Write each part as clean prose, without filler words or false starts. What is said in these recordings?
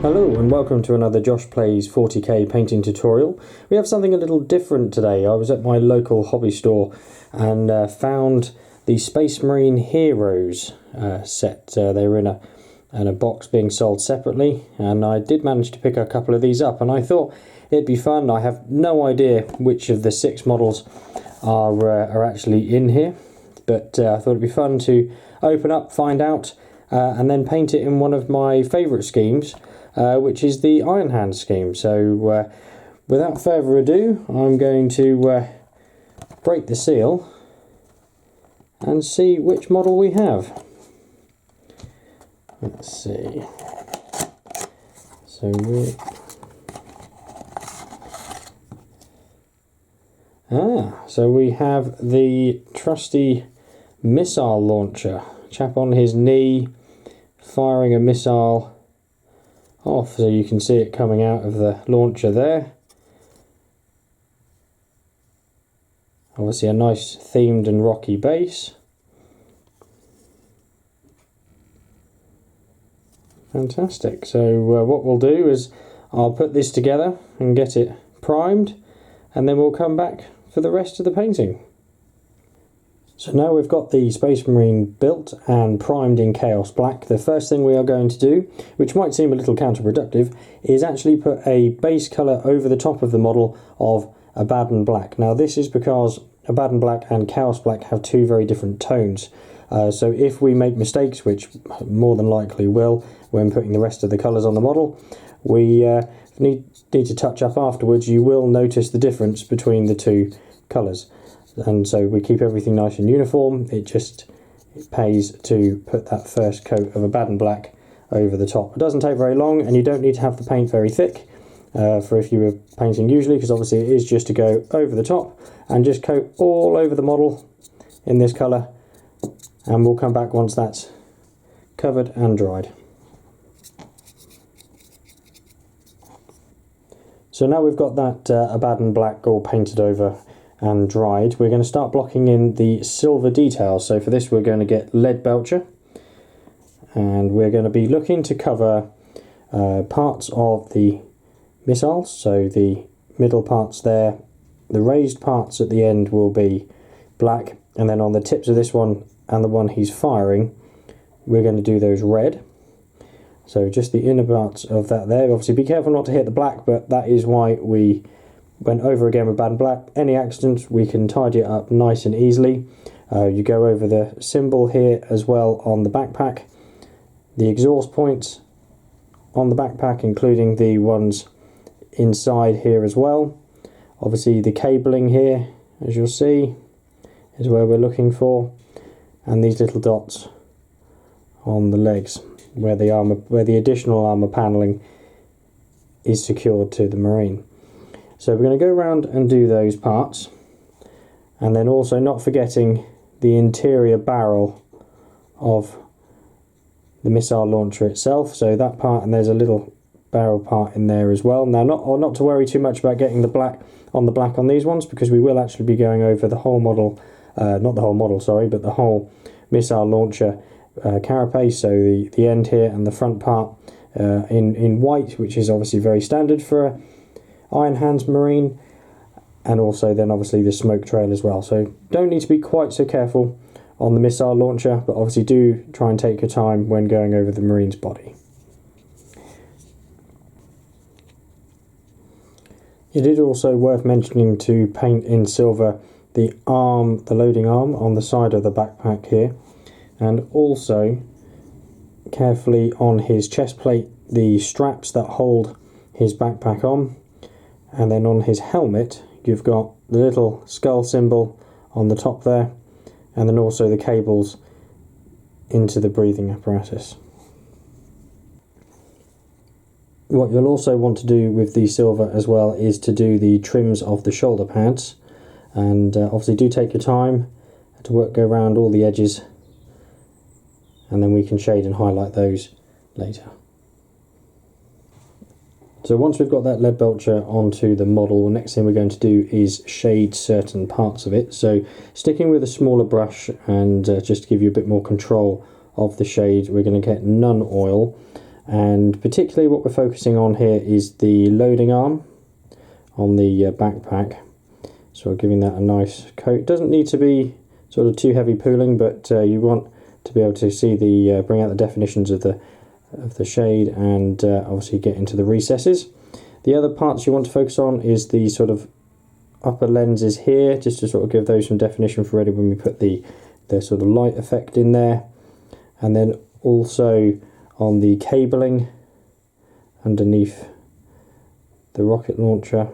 Hello and welcome to another Josh Plays 40k painting tutorial. We have something a little different today. I was at my local hobby store and found the Space Marine Heroes set. They were in a box being sold separately, and I did manage to pick a couple of these up, and I thought it'd be fun. I have no idea which of the 6 models are actually in here, but I thought it'd be fun to open up, find out, and then paint it in one of my favourite schemes, which is the Iron Hand scheme. So without further ado, I'm going to break the seal and see which model we have. Let's see. So we have the trusty missile launcher. Chap on his knee firing a missile off, so you can see it coming out of the launcher there. Obviously a nice themed and rocky base. Fantastic. So what we'll do is I'll put this together and get it primed, and then we'll come back for the rest of the painting. So now we've got the Space Marine built and primed in Chaos Black, the first thing we are going to do, which might seem a little counterproductive, is actually put a base colour over the top of the model of Abaddon Black. Now this is because Abaddon Black and Chaos Black have 2 very different tones. So if we make mistakes, which more than likely will when putting the rest of the colours on the model, we need to touch up afterwards. You will notice the difference between the 2 colours. And so we keep everything nice and uniform. It pays to put that first coat of Abaddon Black over the top. It doesn't take very long, and you don't need to have the paint very thick for if you were painting usually, because obviously it is just to go over the top and just coat all over the model in this colour, and we'll come back once that's covered and dried. So now we've got that Abaddon Black all painted over and dried, we're going to start blocking in the silver details. So for this we're going to get Leadbelcher, and we're going to be looking to cover parts of the missiles, so the middle parts there, the raised parts at the end will be black, and then on the tips of this one and the one he's firing we're going to do those red. So just the inner parts of that there. Obviously be careful not to hit the black, but that is why we went over again with Abaddon Black. Any accidents, we can tidy it up nice and easily. You go over the symbol here as well on the backpack, the exhaust points on the backpack, including the ones inside here as well. Obviously the cabling here, as you'll see, is where we're looking for, and these little dots on the legs where the additional armour panelling is secured to the Marine. So we're going to go around and do those parts, and then also not forgetting the interior barrel of the missile launcher itself. So that part, and there's a little barrel part in there as well. Now not to worry too much about getting the black on these ones, because we will actually be going over the whole model, not the whole model, sorry, but the whole missile launcher carapace, so the end here and the front part in white, which is obviously very standard for a Iron Hands Marine, and also then obviously the smoke trail as well. So don't need to be quite so careful on the missile launcher, but obviously do try and take your time when going over the Marine's body. It is also worth mentioning to paint in silver the loading arm on the side of the backpack here, and also carefully on his chest plate the straps that hold his backpack on. And then on his helmet you've got the little skull symbol on the top there, and then also the cables into the breathing apparatus. What you'll also want to do with the silver as well is to do the trims of the shoulder pads, and obviously do take your time to go around all the edges, and then we can shade and highlight those later. So once we've got that Leadbelcher onto the model, the next thing we're going to do is shade certain parts of it. So sticking with a smaller brush and just to give you a bit more control of the shade, we're going to get none oil, and particularly what we're focusing on here is the loading arm on the backpack. So we're giving that a nice coat. Doesn't need to be sort of too heavy pooling, but you want to be able to see the bring out the definitions of the shade, and obviously get into the recesses. The other parts you want to focus on is the sort of upper lenses here, just to sort of give those some definition for ready when we put the sort of light effect in there. And then also on the cabling underneath the rocket launcher,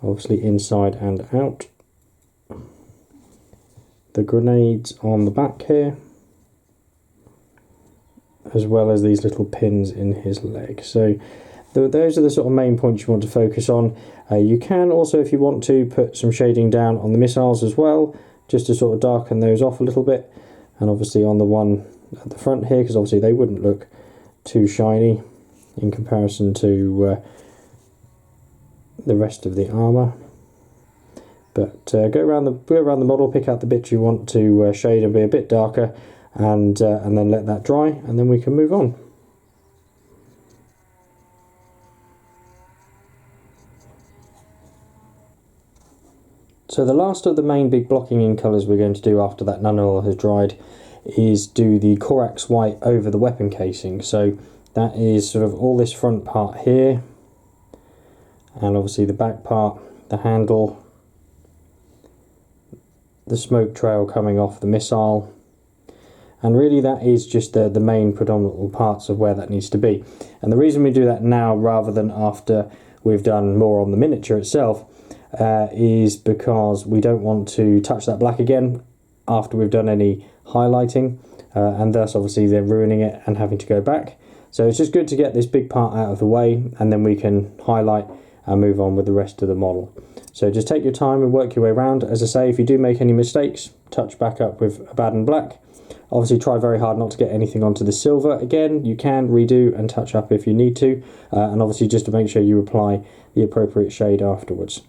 obviously inside and out. The grenades on the back here, as well as these little pins in his leg. So those are the sort of main points you want to focus on. You can also, if you want to, put some shading down on the missiles as well, just to sort of darken those off a little bit, and obviously on the one at the front here, because obviously they wouldn't look too shiny in comparison to the rest of the armour. But go around the model, pick out the bits you want to shade and be a bit darker, and then let that dry, and then we can move on. So the last of the main big blocking in colours we're going to do after that none oil has dried is do the Corax white over the weapon casing. So that is sort of all this front part here, and obviously the back part, the handle, the smoke trail coming off the missile, and really that is just the main predominant parts of where that needs to be. And the reason we do that now rather than after we've done more on the miniature itself is because we don't want to touch that black again after we've done any highlighting, and thus obviously they're ruining it and having to go back. So it's just good to get this big part out of the way, and then we can highlight and move on with the rest of the model. So just take your time and work your way around. As I say, if you do make any mistakes, touch back up with Abaddon Black. Obviously try very hard not to get anything onto the silver. Again, you can redo and touch up if you need to, and obviously just to make sure you apply the appropriate shade afterwards.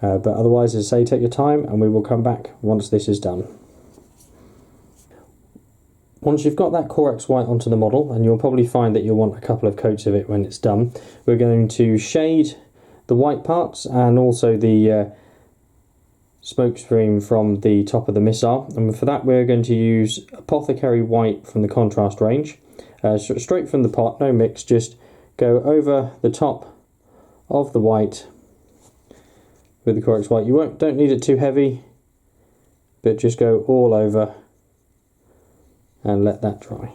But otherwise, as I say, take your time and we will come back once this is done. Once you've got that Corax white onto the model, and you'll probably find that you'll want a couple of coats of it when it's done, we're going to shade the white parts and also the smoke stream from the top of the missile, and for that we're going to use Apothecary White from the contrast range, straight from the pot, no mix, just go over the top of the white with the Corax white. You don't need it too heavy, but just go all over and let that dry.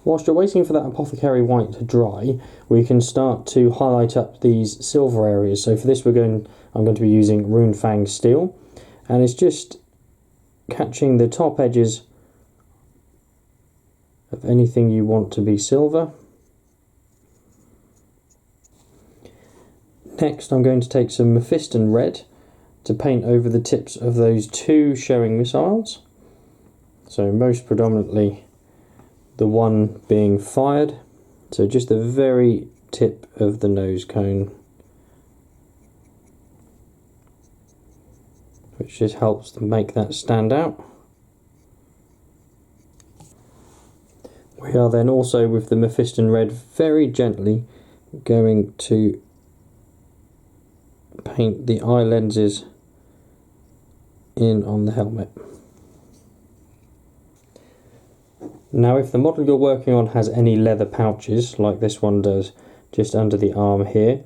Whilst you're waiting for that Apothecary White to dry, we can start to highlight up these silver areas. So for this I'm going to be using Runefang Steel, and it's just catching the top edges of anything you want to be silver. Next I'm going to take some Mephiston Red to paint over the tips of those two showing missiles. So most predominantly the one being fired, so just the very tip of the nose cone, which just helps to make that stand out. We are then also with the Mephiston Red very gently going to paint the eye lenses in on the helmet. Now if the model you're working on has any leather pouches, like this one does just under the arm here,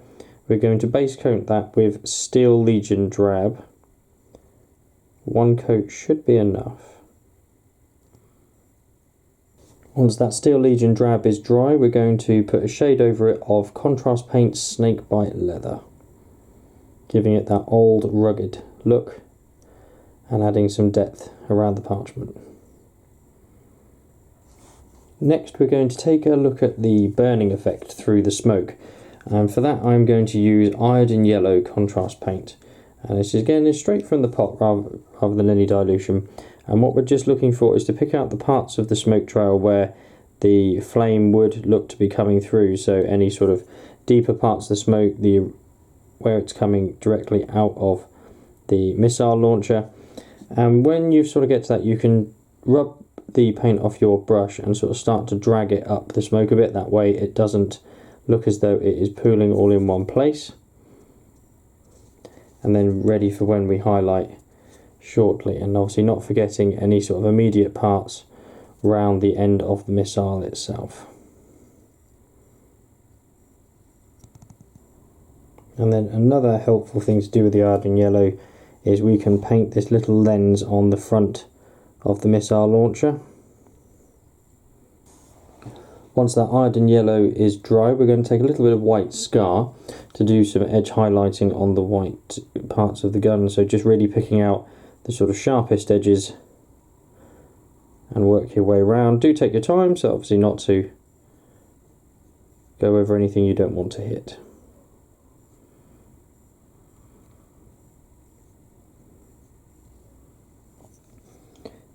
we're going to base coat that with Steel Legion Drab. One coat should be enough. Once that Steel Legion Drab is dry, we're going to put a shade over it of Contrast Paint Snakebite Leather, giving it that old rugged look and adding some depth around the parchment. Next we're going to take a look at the burning effect through the smoke, And for that I'm going to use iodine yellow contrast paint. And this again is straight from the pot rather than any dilution. And what we're just looking for is to pick out the parts of the smoke trail where the flame would look to be coming through. So any sort of deeper parts of the smoke, where it's coming directly out of the missile launcher. And when you sort of get to that, you can rub the paint off your brush and sort of start to drag it up the smoke a bit. That way it doesn't look as though it is pooling all in one place. And then ready for when we highlight shortly, and obviously not forgetting any sort of immediate parts round the end of the missile itself. And then another helpful thing to do with the iodine yellow is we can paint this little lens on the front of the missile launcher. Once that iodine yellow is dry, we're going to take a little bit of white scar to do some edge highlighting on the white parts of the gun. So just really picking out the sort of sharpest edges and work your way around. Do take your time, so obviously not to go over anything you don't want to hit.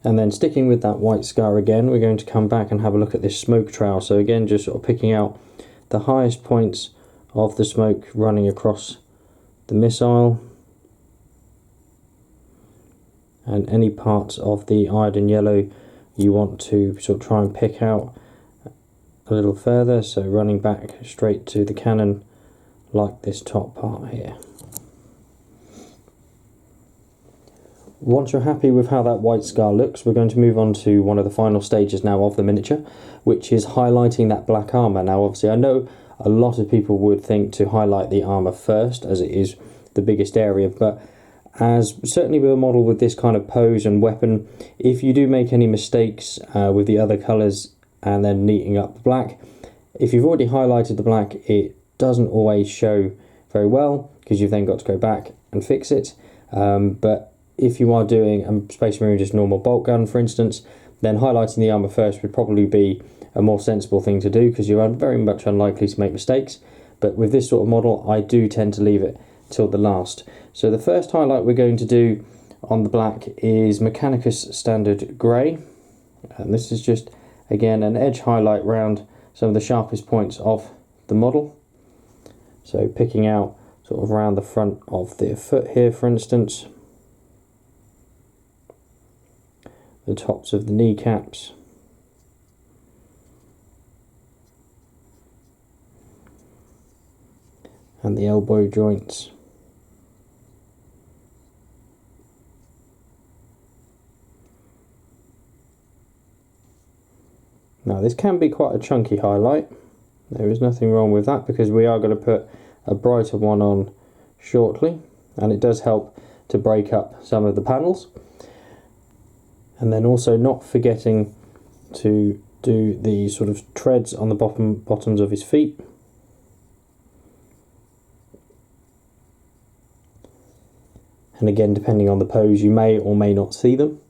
And then sticking with that white scar again, we're going to come back and have a look at this smoke trail. So again, just sort of picking out the highest points of the smoke running across the missile, and any parts of the iodine yellow you want to sort of try and pick out a little further, so running back straight to the cannon like this top part here. Once you're happy with how that white scar looks, we're going to move on to one of the final stages now of the miniature, which is highlighting that black armour. Now obviously I know a lot of people would think to highlight the armour first, as it is the biggest area, but as certainly with a model with this kind of pose and weapon, if you do make any mistakes with the other colours and then neating up the black, if you've already highlighted the black, it doesn't always show very well because you've then got to go back and fix it. But if you are doing a Space Marine just normal bolt gun, for instance, then highlighting the armour first would probably be a more sensible thing to do because you're very much unlikely to make mistakes. But with this sort of model, I do tend to leave it till the last. So the first highlight we're going to do on the black is Mechanicus Standard Grey, and this is just again an edge highlight round some of the sharpest points of the model. So picking out sort of around the front of the foot here, for instance, the tops of the kneecaps, and the elbow joints. Now this can be quite a chunky highlight. There is nothing wrong with that because we are going to put a brighter one on shortly, and it does help to break up some of the panels. And then also not forgetting to do the sort of treads on the bottoms of his feet. And again, depending on the pose, you may or may not see them.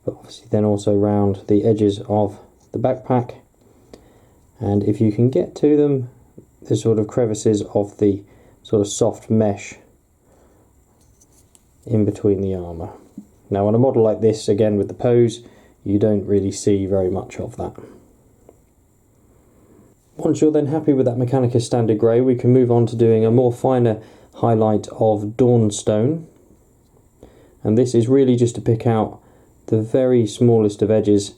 But obviously then also around the edges of the backpack. And if you can get to them, the sort of crevices of the sort of soft mesh in between the armour. Now on a model like this, again with the pose, you don't really see very much of that. Once you're then happy with that Mechanicus Standard Grey, we can move on to doing a more finer highlight of Dawnstone. And this is really just to pick out the very smallest of edges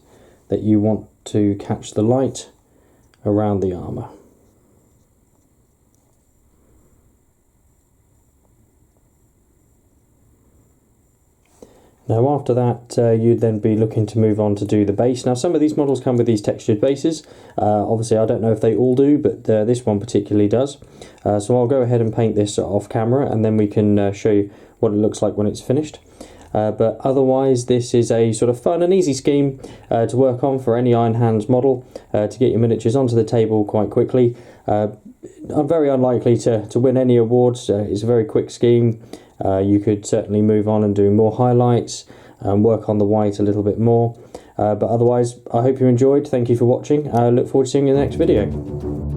that you want to catch the light around the armour. Now after that, you'd then be looking to move on to do the base. Now some of these models come with these textured bases. Obviously I don't know if they all do, but this one particularly does. So I'll go ahead and paint this off camera, and then we can show you what it looks like when it's finished. But otherwise this is a sort of fun and easy scheme to work on for any Iron Hands model to get your miniatures onto the table quite quickly. I'm very unlikely to win any awards. It's a very quick scheme. You could certainly move on and do more highlights and work on the white a little bit more. But otherwise, I hope you enjoyed. Thank you for watching. I look forward to seeing you in the next video.